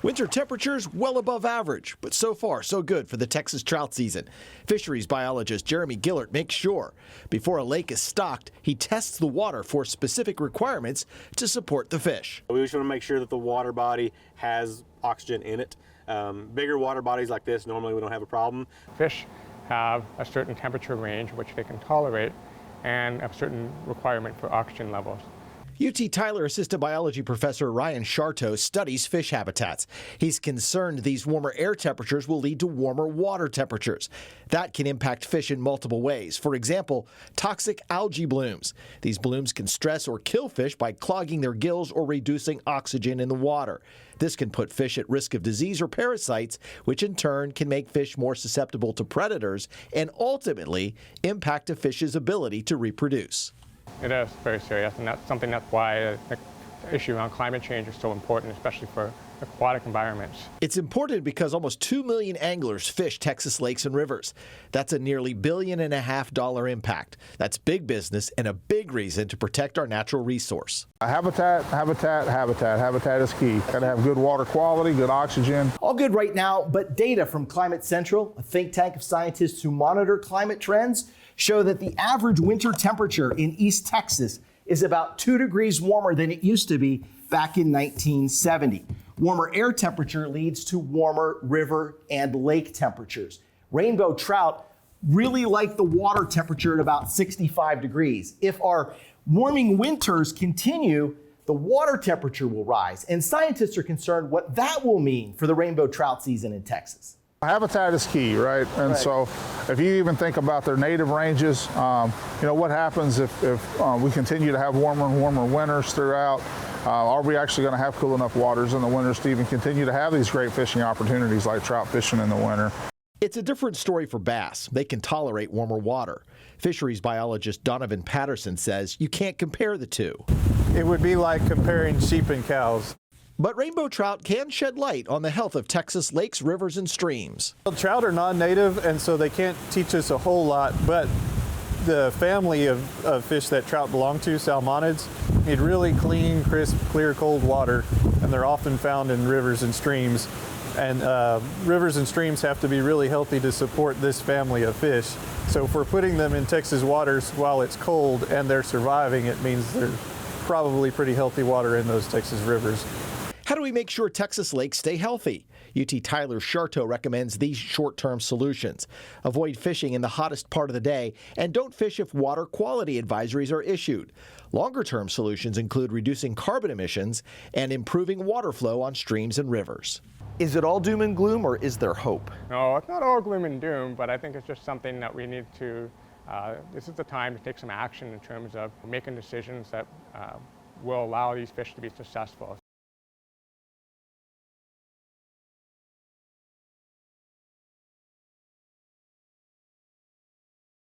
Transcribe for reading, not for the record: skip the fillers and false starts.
Winter temperatures well above average, but so far so good for the Texas trout season. Fisheries biologist Jeremy Gillert makes sure before a lake is stocked, he tests the water for specific requirements to support the fish. We just want to make sure that the water body has oxygen in it. Bigger water bodies like this, normally we don't have a problem. Fish have a certain temperature range which they can tolerate and a certain requirement for oxygen levels. UT Tyler Assistant Biology Professor Ryan Shartow studies fish habitats. He's concerned these warmer air temperatures will lead to warmer water temperatures. That can impact fish in multiple ways. For example, toxic algae blooms. These blooms can stress or kill fish by clogging their gills or reducing oxygen in the water. This can put fish at risk of disease or parasites, which in turn can make fish more susceptible to predators and ultimately impact a fish's ability to reproduce. It is very serious, and that's why the issue around climate change is so important, especially for aquatic environments. It's important because almost 2 million anglers fish Texas lakes and rivers. That's a nearly $1.5 billion impact. That's big business and a big reason to protect our natural resource. Habitat is key. Got to have good water quality, good oxygen. All good right now, but data from Climate Central, a think tank of scientists who monitor climate trends, show that the average winter temperature in East Texas is about 2 degrees warmer than it used to be back in 1970. Warmer air temperature leads to warmer river and lake temperatures. Rainbow trout really like the water temperature at about 65 degrees. If our warming winters continue, the water temperature will rise, and scientists are concerned what that will mean for the rainbow trout season in Texas. Habitat is key, right? And so if you even think about their native ranges, what happens if we continue to have warmer and warmer winters throughout? Are we actually going to have cool enough waters in the winters to even continue to have these great fishing opportunities like trout fishing in the winter? It's a different story for bass. They can tolerate warmer water. Fisheries biologist Donovan Patterson says you can't compare the two. It would be like comparing sheep and cows. But rainbow trout can shed light on the health of Texas lakes, rivers, and streams. Well, trout are non-native, and so they can't teach us a whole lot, but the family of fish that trout belong to, salmonids, need really clean, crisp, clear, cold water, and they're often found in rivers and streams. And rivers and streams have to be really healthy to support this family of fish. So if we're putting them in Texas waters while it's cold and they're surviving, it means there's probably pretty healthy water in those Texas rivers. How do we make sure Texas lakes stay healthy? UT Tyler Shartow recommends these short-term solutions. Avoid fishing in the hottest part of the day and don't fish if water quality advisories are issued. Longer-term solutions include reducing carbon emissions and improving water flow on streams and rivers. Is it all doom and gloom, or is there hope? No, it's not all gloom and doom, but I think it's just something that we need to, this is the time to take some action in terms of making decisions that will allow these fish to be successful.